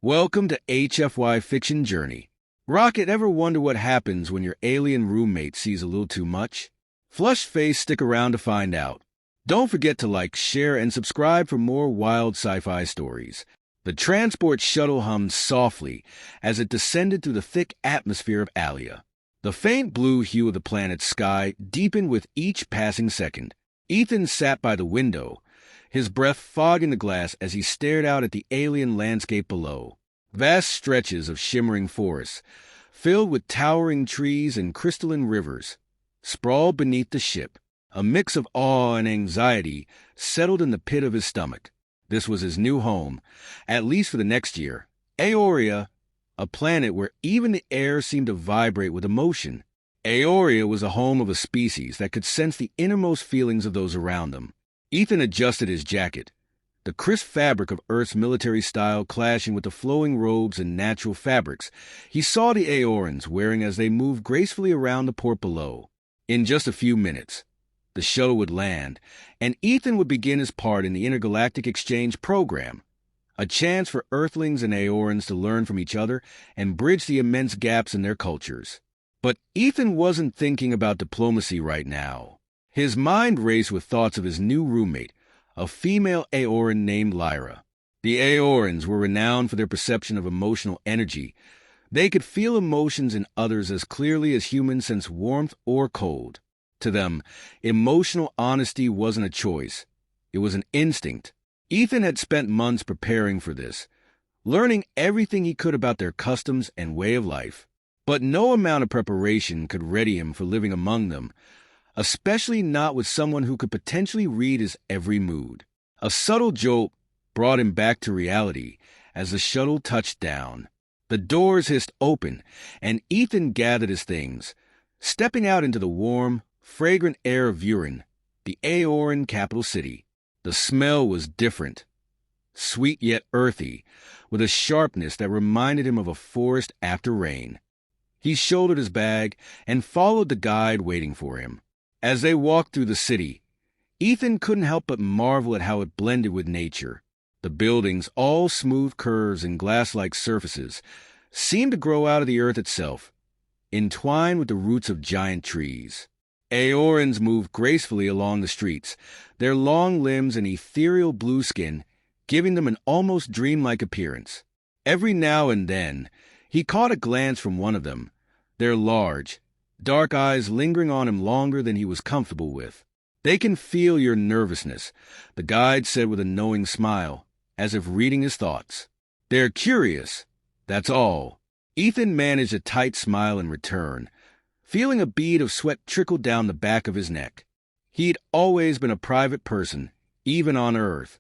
Welcome to HFY Fiction Journey. Rocket, ever wonder what happens when your alien roommate sees a little too much? Flushed face, stick around to find out. Don't forget to like, share, and subscribe for more wild sci-fi stories. The transport shuttle hummed softly as it descended through the thick atmosphere of Aoria. The faint blue hue of the planet's sky deepened with each passing second. Ethan sat by the window, his breath fogging the glass as he stared out at the alien landscape below. Vast stretches of shimmering forests, filled with towering trees and crystalline rivers, sprawled beneath the ship. A mix of awe and anxiety settled in the pit of his stomach. This was his new home, at least for the next year. Aoria, a planet where even the air seemed to vibrate with emotion. Aoria was the home of a species that could sense the innermost feelings of those around them. Ethan adjusted his jacket, the crisp fabric of Earth's military style clashing with the flowing robes and natural fabrics he saw the Aorians wearing as they moved gracefully around the port below. In just a few minutes, the shuttle would land, and Ethan would begin his part in the intergalactic exchange program, a chance for Earthlings and Aorians to learn from each other and bridge the immense gaps in their cultures. But Ethan wasn't thinking about diplomacy right now. His mind raced with thoughts of his new roommate, a female Aorian named Lyra. The Aorians were renowned for their perception of emotional energy. They could feel emotions in others as clearly as humans sense warmth or cold. To them, emotional honesty wasn't a choice. It was an instinct. Ethan had spent months preparing for this, learning everything he could about their customs and way of life. But no amount of preparation could ready him for living among them, especially not with someone who could potentially read his every mood. A subtle jolt brought him back to reality as the shuttle touched down. The doors hissed open, and Ethan gathered his things, stepping out into the warm, fragrant air of Vuren, the Aorian capital city. The smell was different, sweet yet earthy, with a sharpness that reminded him of a forest after rain. He shouldered his bag and followed the guide waiting for him. As they walked through the city, Ethan couldn't help but marvel at how it blended with nature. The buildings, all smooth curves and glass-like surfaces, seemed to grow out of the earth itself, entwined with the roots of giant trees. Aorians moved gracefully along the streets, their long limbs and ethereal blue skin giving them an almost dreamlike appearance. Every now and then, he caught a glance from one of them, their large, dark eyes lingering on him longer than he was comfortable with. "They can feel your nervousness," the guide said with a knowing smile, as if reading his thoughts. "They're curious, that's all." Ethan managed a tight smile in return, feeling a bead of sweat trickle down the back of his neck. He'd always been a private person, even on Earth,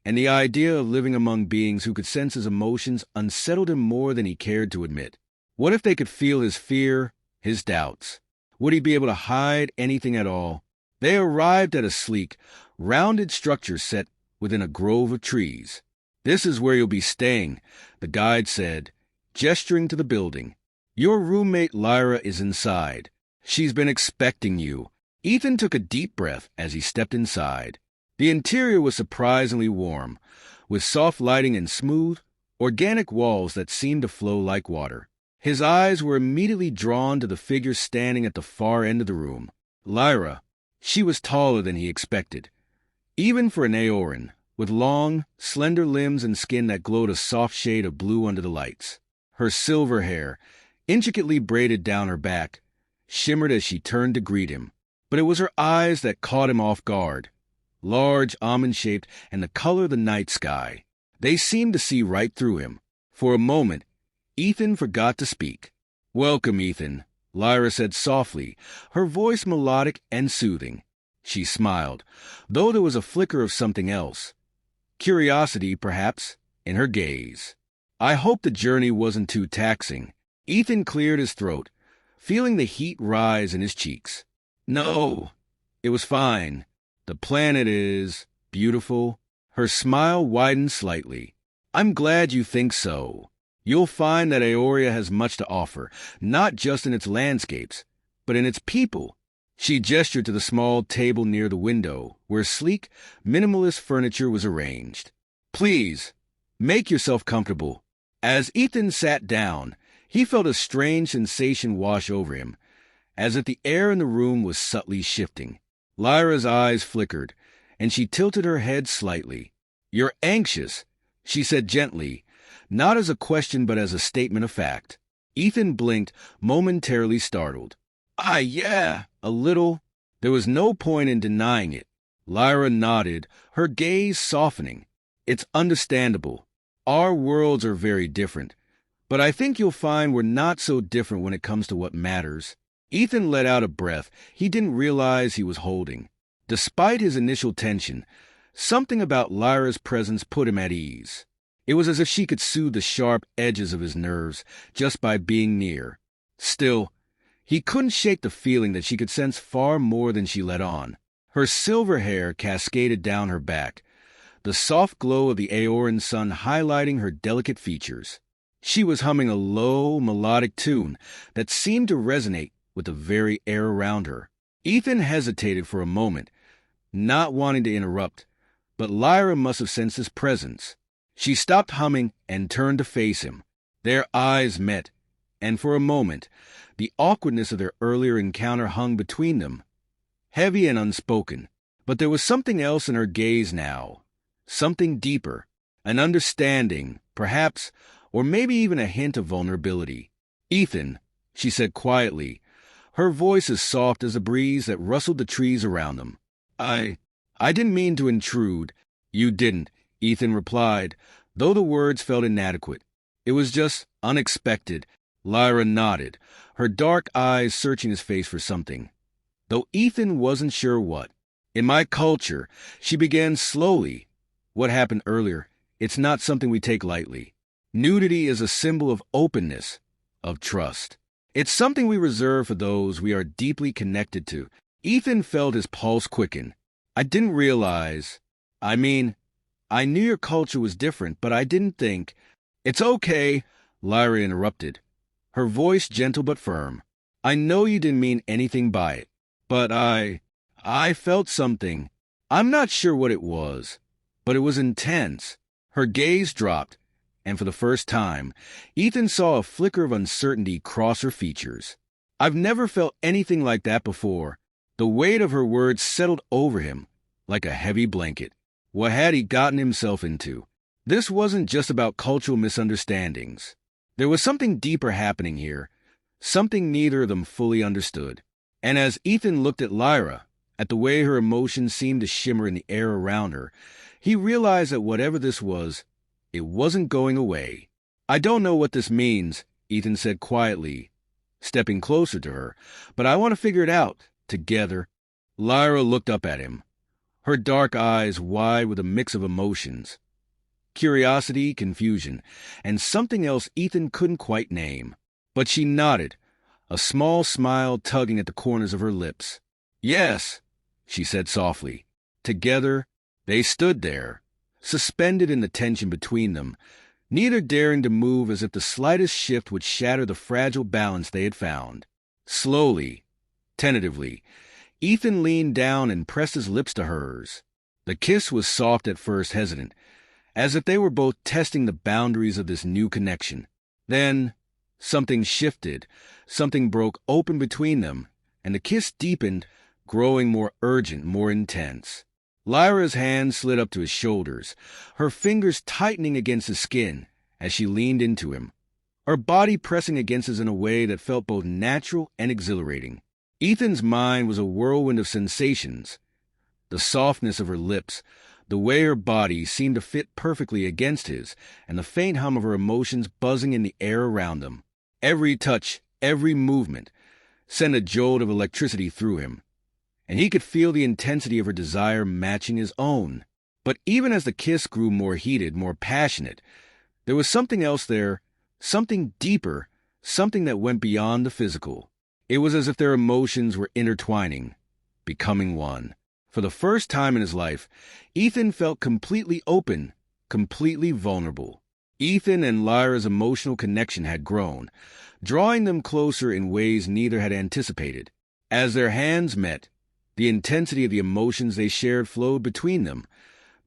and the idea of living among beings who could sense his emotions unsettled him more than he cared to admit. What if they could feel his fear, his doubts? Would he be able to hide anything at all? They arrived at a sleek, rounded structure set within a grove of trees. "This is where you'll be staying," the guide said, gesturing to the building. "Your roommate Lyra is inside. She's been expecting you." Ethan took a deep breath as he stepped inside. The interior was surprisingly warm, with soft lighting and smooth, organic walls that seemed to flow like water. His eyes were immediately drawn to the figure standing at the far end of the room. Lyra. She was taller than he expected, even for an Aorian, with long, slender limbs and skin that glowed a soft shade of blue under the lights. Her silver hair, intricately braided down her back, shimmered as she turned to greet him. But it was her eyes that caught him off guard, large, almond-shaped, and the color of the night sky. They seemed to see right through him. For a moment, Ethan forgot to speak. "Welcome, Ethan," Lyra said softly, her voice melodic and soothing. She smiled, though there was a flicker of something else. Curiosity, perhaps, in her gaze. "I hope the journey wasn't too taxing." Ethan cleared his throat, feeling the heat rise in his cheeks. "No, it was fine. The planet is beautiful." Her smile widened slightly. "I'm glad you think so. You'll find that Aoria has much to offer, not just in its landscapes, but in its people." She gestured to the small table near the window, where sleek, minimalist furniture was arranged. "Please, make yourself comfortable." As Ethan sat down, he felt a strange sensation wash over him, as if the air in the room was subtly shifting. Lyra's eyes flickered, and she tilted her head slightly. "You're anxious," she said gently, not as a question but as a statement of fact. Ethan blinked, momentarily startled. Yeah, a little." There was no point in denying it. Lyra nodded, her gaze softening. "It's understandable. Our worlds are very different, but I think you'll find we're not so different when it comes to what matters." Ethan let out a breath he didn't realize he was holding. Despite his initial tension, something about Lyra's presence put him at ease. It was as if she could soothe the sharp edges of his nerves just by being near. Still, he couldn't shake the feeling that she could sense far more than she let on. Her silver hair cascaded down her back, the soft glow of the Aoran sun highlighting her delicate features. She was humming a low, melodic tune that seemed to resonate with the very air around her. Ethan hesitated for a moment, not wanting to interrupt, but Lyra must have sensed his presence. She stopped humming and turned to face him. Their eyes met, and for a moment, the awkwardness of their earlier encounter hung between them, heavy and unspoken. But there was something else in her gaze now, something deeper, an understanding, perhaps, or maybe even a hint of vulnerability. "Ethan," she said quietly, her voice as soft as a breeze that rustled the trees around them. I didn't mean to intrude." "You didn't," Ethan replied, though the words felt inadequate. "It was just unexpected." Lyra nodded, her dark eyes searching his face for something, though Ethan wasn't sure what. "In my culture," she began slowly, "what happened earlier, it's not something we take lightly. Nudity is a symbol of openness, of trust. It's something we reserve for those we are deeply connected to." Ethan felt his pulse quicken. "I didn't realize. I mean, I knew your culture was different, but I didn't think—" "It's okay," Lyra interrupted, her voice gentle but firm. "I know you didn't mean anything by it, but I felt something. I'm not sure what it was, but it was intense." Her gaze dropped, and for the first time, Ethan saw a flicker of uncertainty cross her features. "I've never felt anything like that before." The weight of her words settled over him like a heavy blanket. What had he gotten himself into? This wasn't just about cultural misunderstandings. There was something deeper happening here, something neither of them fully understood. And as Ethan looked at Lyra, at the way her emotions seemed to shimmer in the air around her, he realized that whatever this was, it wasn't going away. "I don't know what this means," Ethan said quietly, stepping closer to her, "but I want to figure it out, together." Lyra looked up at him, her dark eyes wide with a mix of emotions. Curiosity, confusion, and something else Ethan couldn't quite name. But she nodded, a small smile tugging at the corners of her lips. "Yes," she said softly. Together, they stood there, suspended in the tension between them, neither daring to move as if the slightest shift would shatter the fragile balance they had found. Slowly, tentatively, Ethan leaned down and pressed his lips to hers. The kiss was soft at first, hesitant, as if they were both testing the boundaries of this new connection. Then something shifted, something broke open between them, and the kiss deepened, growing more urgent, more intense. Lyra's hand slid up to his shoulders, her fingers tightening against his skin as she leaned into him, her body pressing against his in a way that felt both natural and exhilarating. Ethan's mind was a whirlwind of sensations. The softness of her lips, the way her body seemed to fit perfectly against his, and the faint hum of her emotions buzzing in the air around them. Every touch, every movement, sent a jolt of electricity through him, and he could feel the intensity of her desire matching his own. But even as the kiss grew more heated, more passionate, there was something else there, something deeper, something that went beyond the physical. It was as if their emotions were intertwining, becoming one. For the first time in his life, Ethan felt completely open, completely vulnerable. Ethan and Lyra's emotional connection had grown, drawing them closer in ways neither had anticipated. As their hands met, the intensity of the emotions they shared flowed between them,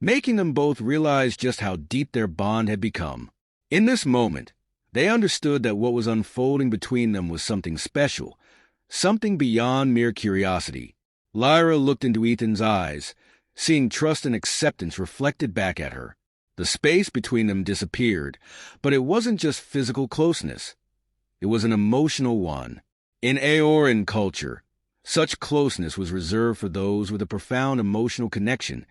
making them both realize just how deep their bond had become. In this moment, they understood that what was unfolding between them was something special, something beyond mere curiosity. Lyra looked into Ethan's eyes, seeing trust and acceptance reflected back at her. The space between them disappeared, but it wasn't just physical closeness. It was an emotional one. In Aoran culture, such closeness was reserved for those with a profound emotional connection,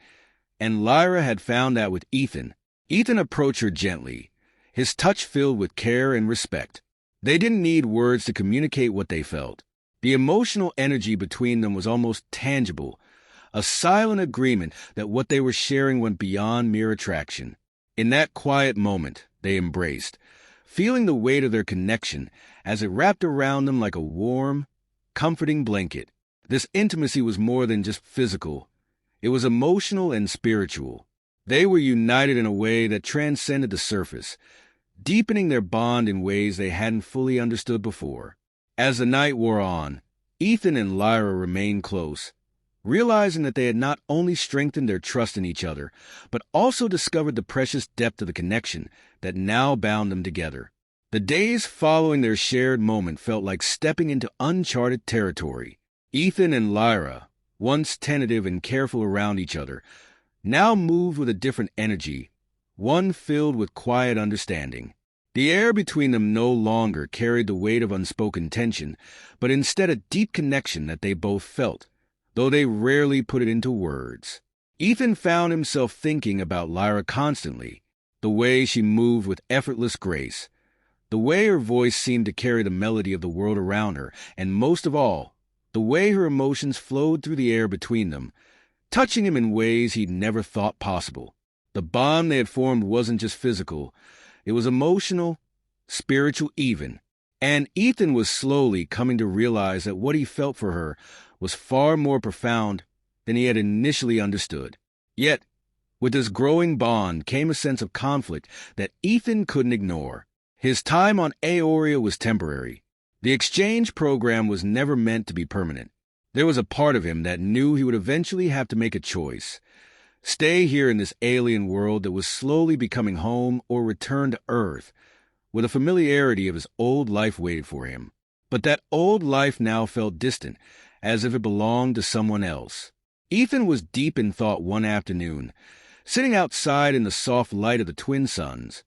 and Lyra had found that with Ethan. Ethan approached her gently, his touch filled with care and respect. They didn't need words to communicate what they felt. The emotional energy between them was almost tangible, a silent agreement that what they were sharing went beyond mere attraction. In that quiet moment, they embraced, feeling the weight of their connection as it wrapped around them like a warm, comforting blanket. This intimacy was more than just physical. It was emotional and spiritual. They were united in a way that transcended the surface, deepening their bond in ways they hadn't fully understood before. As the night wore on, Ethan and Lyra remained close, realizing that they had not only strengthened their trust in each other, but also discovered the precious depth of the connection that now bound them together. The days following their shared moment felt like stepping into uncharted territory. Ethan and Lyra, once tentative and careful around each other, now moved with a different energy, one filled with quiet understanding. The air between them no longer carried the weight of unspoken tension, but instead a deep connection that they both felt, though they rarely put it into words. Ethan found himself thinking about Lyra constantly, the way she moved with effortless grace, the way her voice seemed to carry the melody of the world around her, and most of all, the way her emotions flowed through the air between them, touching him in ways he'd never thought possible. The bond they had formed wasn't just physical, it was emotional, spiritual even, and Ethan was slowly coming to realize that what he felt for her was far more profound than he had initially understood. Yet, with this growing bond came a sense of conflict that Ethan couldn't ignore. His time on Aoria was temporary. The exchange program was never meant to be permanent. There was a part of him that knew he would eventually have to make a choice. Stay here in this alien world that was slowly becoming home, or return to Earth, where the familiarity of his old life waited for him. But that old life now felt distant, as if it belonged to someone else. Ethan was deep in thought one afternoon, sitting outside in the soft light of the twin suns,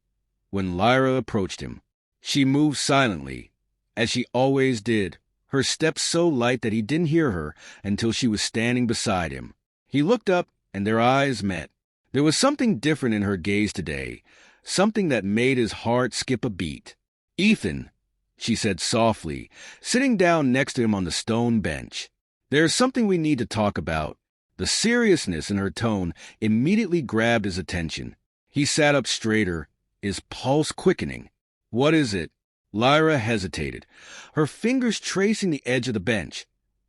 when Lyra approached him. She moved silently, as she always did, her steps so light that he didn't hear her until she was standing beside him. He looked up, and their eyes met. There was something different in her gaze today, something that made his heart skip a beat. "Ethan," she said softly, sitting down next to him on the stone bench. "There's something we need to talk about." The seriousness in her tone immediately grabbed his attention. He sat up straighter, his pulse quickening. "What is it?" Lyra hesitated, her fingers tracing the edge of the bench.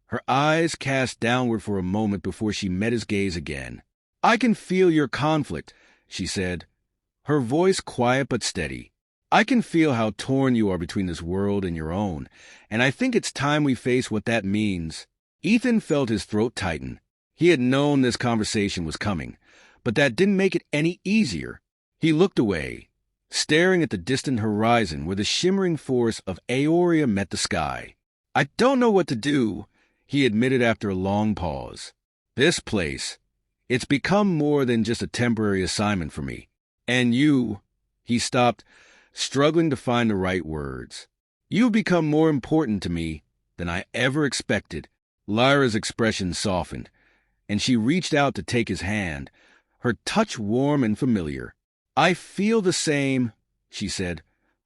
Her eyes cast downward for a moment before she met his gaze again. "I can feel your conflict," she said, her voice quiet but steady. "I can feel how torn you are between this world and your own, and I think it's time we face what that means." Ethan felt his throat tighten. He had known this conversation was coming, but that didn't make it any easier. He looked away, staring at the distant horizon where the shimmering forest of Aoria met the sky. "I don't know what to do," he admitted after a long pause. "This place, it's become more than just a temporary assignment for me. And you," he stopped, struggling to find the right words. "You've become more important to me than I ever expected." Lyra's expression softened, and she reached out to take his hand, her touch warm and familiar. "I feel the same," she said,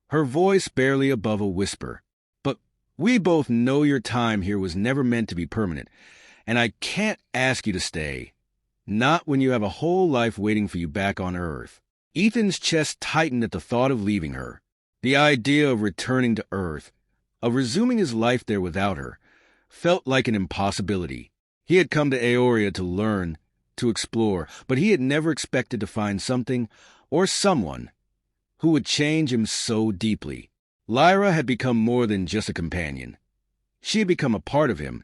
her voice barely above a whisper. "But we both know your time here was never meant to be permanent, and I can't ask you to stay. Not when you have a whole life waiting for you back on Earth." Ethan's chest tightened at the thought of leaving her. The idea of returning to Earth, of resuming his life there without her, felt like an impossibility. He had come to Aoria to learn, to explore, but he had never expected to find something or someone who would change him so deeply. Lyra had become more than just a companion. She had become a part of him,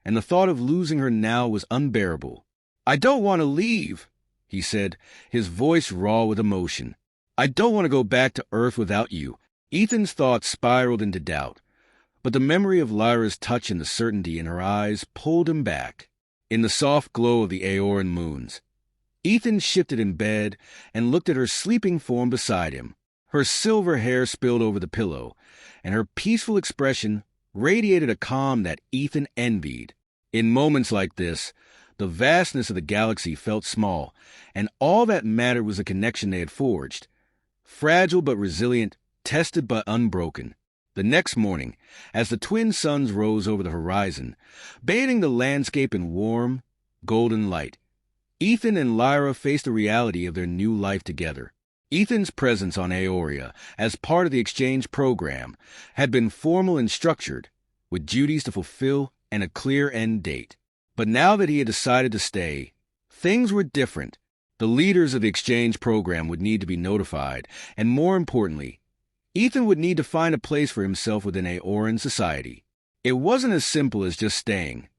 and the thought of losing her now was unbearable. "I don't want to leave," he said, his voice raw with emotion. I don't want to go back to Earth without you. Ethan's thoughts spiraled into doubt, but the memory of Lyra's touch and the certainty in her eyes pulled him back. In the soft glow of the Aoran moons, Ethan shifted in bed and looked at her sleeping form beside him. Her silver hair spilled over the pillow, and her peaceful expression radiated a calm that Ethan envied. In moments like this, the vastness of the galaxy felt small, and all that mattered was the connection they had forged. Fragile but resilient, tested but unbroken. The next morning, as the twin suns rose over the horizon, bathing the landscape in warm, golden light, Ethan and Lyra faced the reality of their new life together. Ethan's presence on Aoria, as part of the exchange program, had been formal and structured, with duties to fulfill and a clear end date. But now that he had decided to stay, things were different. The leaders of the exchange program would need to be notified, and more importantly, Ethan would need to find a place for himself within Aoran society. It wasn't as simple as just staying.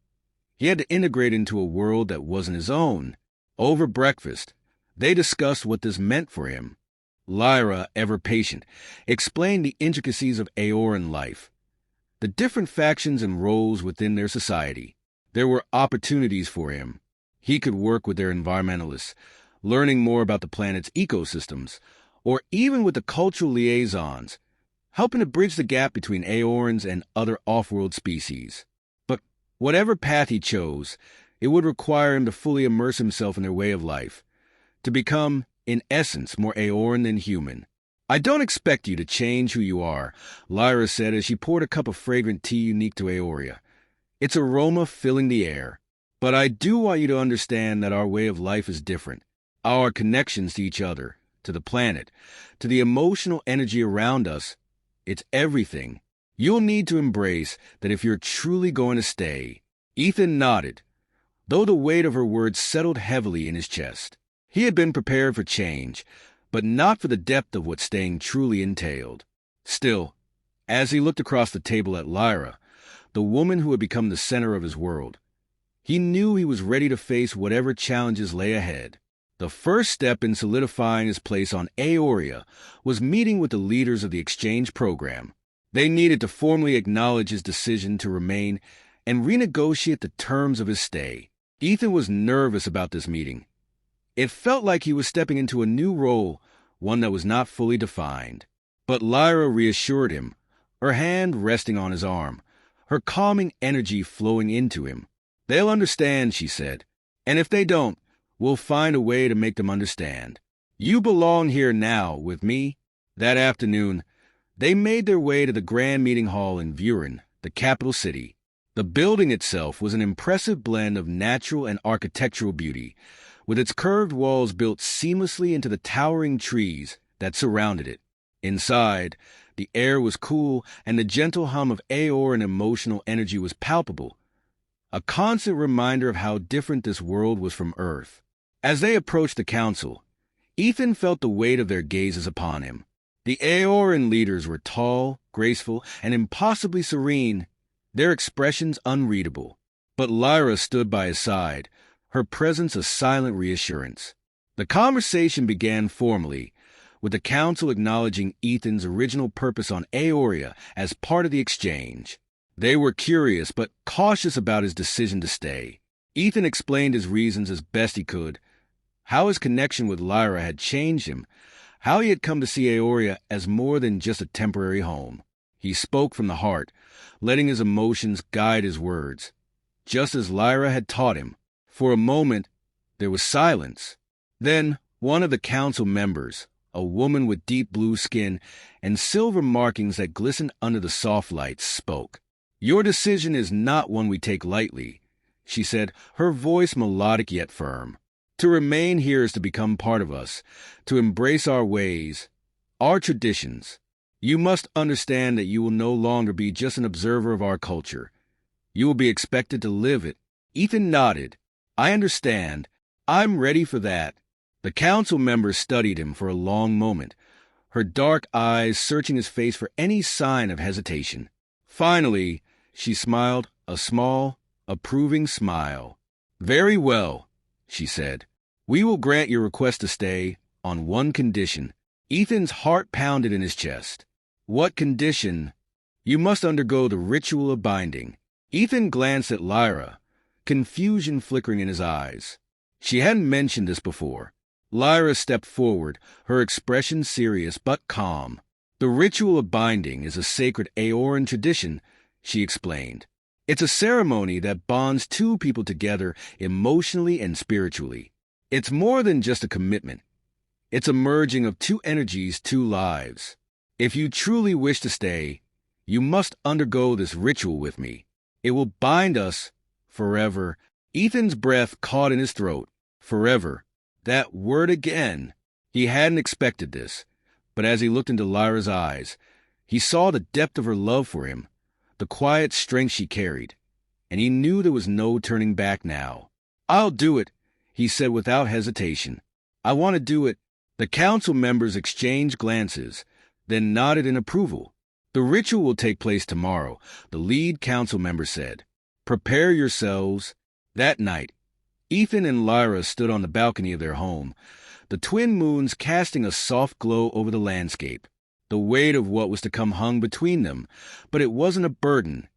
He had to integrate into a world that wasn't his own. Over breakfast, they discussed what this meant for him. Lyra, ever patient, explained the intricacies of Aoran life, the different factions and roles within their society. There were opportunities for him. He could work with their environmentalists, learning more about the planet's ecosystems, or even with the cultural liaisons, helping to bridge the gap between Aorans and other off-world species. But whatever path he chose, it would require him to fully immerse himself in their way of life, to become, in essence, more Aoran than human. I don't expect you to change who you are, Lyra said as she poured a cup of fragrant tea unique to Aoria, its aroma filling the air. But I do want you to understand that our way of life is different. Our connections to each other, to the planet, to the emotional energy around us, it's everything. You'll need to embrace that if you're truly going to stay. Ethan nodded, though the weight of her words settled heavily in his chest. He had been prepared for change, but not for the depth of what staying truly entailed. Still, as he looked across the table at Lyra, the woman who had become the center of his world, he knew he was ready to face whatever challenges lay ahead. The first step in solidifying his place on Aoria was meeting with the leaders of the exchange program. They needed to formally acknowledge his decision to remain and renegotiate the terms of his stay. Ethan was nervous about this meeting. It felt like he was stepping into a new role, one that was not fully defined. But Lyra reassured him, her hand resting on his arm, her calming energy flowing into him. "They'll understand," she said, "and if they don't, we'll find a way to make them understand. You belong here now with me." That afternoon, they made their way to the grand meeting hall in Vuren, the capital city. The building itself was an impressive blend of natural and architectural beauty, with its curved walls built seamlessly into the towering trees that surrounded it. Inside, the air was cool and the gentle hum of Aoran emotional energy was palpable, a constant reminder of how different this world was from Earth. As they approached the council, Ethan felt the weight of their gazes upon him. The Aoran leaders were tall, graceful, and impossibly serene, their expressions unreadable. But Lyra stood by his side, her presence a silent reassurance. The conversation began formally, with the council acknowledging Ethan's original purpose on Aoria as part of the exchange. They were curious but cautious about his decision to stay. Ethan explained his reasons as best he could, how his connection with Lyra had changed him, how he had come to see Aoria as more than just a temporary home. He spoke from the heart, letting his emotions guide his words, just as Lyra had taught him. For a moment, there was silence. Then, one of the council members, a woman with deep blue skin and silver markings that glistened under the soft lights, spoke. "Your decision is not one we take lightly," she said, her voice melodic yet firm. "To remain here is to become part of us, to embrace our ways, our traditions. You must understand that you will no longer be just an observer of our culture. You will be expected to live it." Ethan nodded. "I understand. I'm ready for that." The council member studied him for a long moment, her dark eyes searching his face for any sign of hesitation. Finally, she smiled, a small, approving smile. "Very well," she said. "We will grant your request to stay on one condition. Ethan's heart pounded in his chest. What condition? You must undergo the ritual of binding. Ethan glanced at Lyra, confusion flickering in his eyes. She hadn't mentioned this before. Lyra stepped forward, her expression serious but calm. The ritual of binding is a sacred Aoran tradition, she explained. It's a ceremony that bonds two people together emotionally and spiritually. It's more than just a commitment. It's a merging of two energies, two lives. If you truly wish to stay, you must undergo this ritual with me. It will bind us forever. Ethan's breath caught in his throat. Forever. That word again. He hadn't expected this, but as he looked into Lyra's eyes, he saw the depth of her love for him, the quiet strength she carried, and he knew there was no turning back now. I'll do it, he said without hesitation. I want to do it. The council members exchanged glances, then nodded in approval. The ritual will take place tomorrow, the lead council member said. Prepare yourselves. That night, Ethan and Lyra stood on the balcony of their home, the twin moons casting a soft glow over the landscape. The weight of what was to come hung between them, but it wasn't a burden.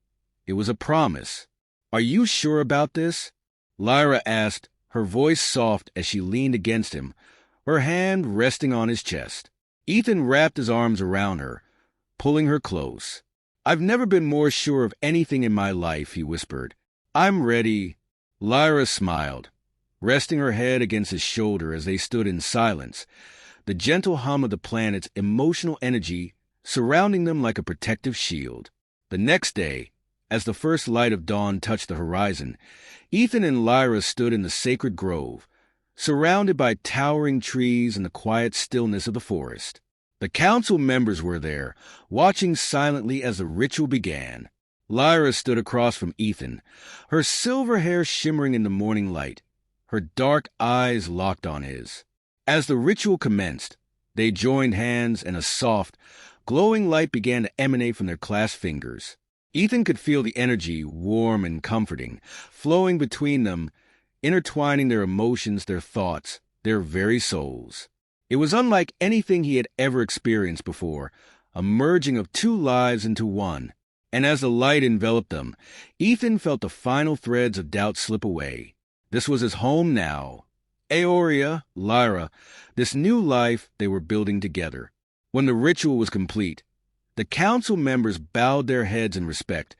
It was a promise. Are you sure about this? Lyra asked, her voice soft as she leaned against him, her hand resting on his chest. Ethan wrapped his arms around her, pulling her close. I've never been more sure of anything in my life, he whispered. I'm ready. Lyra smiled, resting her head against his shoulder as they stood in silence, the gentle hum of the planet's emotional energy surrounding them like a protective shield. The next day, as the first light of dawn touched the horizon, Ethan and Lyra stood in the sacred grove, surrounded by towering trees and the quiet stillness of the forest. The council members were there, watching silently as the ritual began. Lyra stood across from Ethan, her silver hair shimmering in the morning light, her dark eyes locked on his. As the ritual commenced, they joined hands and a soft, glowing light began to emanate from their clasped fingers. Ethan could feel the energy, warm and comforting, flowing between them, intertwining their emotions, their thoughts, their very souls. It was unlike anything he had ever experienced before, a merging of two lives into one. And as the light enveloped them, Ethan felt the final threads of doubt slip away. This was his home now. Aoria, Lyra, this new life they were building together. When the ritual was complete, the council members bowed their heads in respect,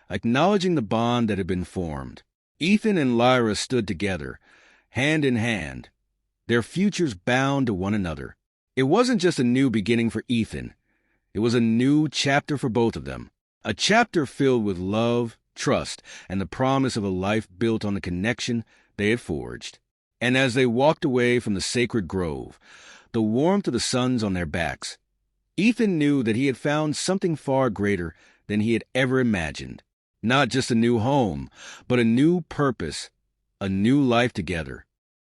acknowledging the bond that had been formed. Ethan and Lyra stood together, hand in hand, their futures bound to one another. It wasn't just a new beginning for Ethan. It was a new chapter for both of them, a chapter filled with love, trust, and the promise of a life built on the connection they had forged. And as they walked away from the sacred grove, the warmth of the suns on their backs, Ethan knew that he had found something far greater than he had ever imagined. Not just a new home, but a new purpose, a new life together.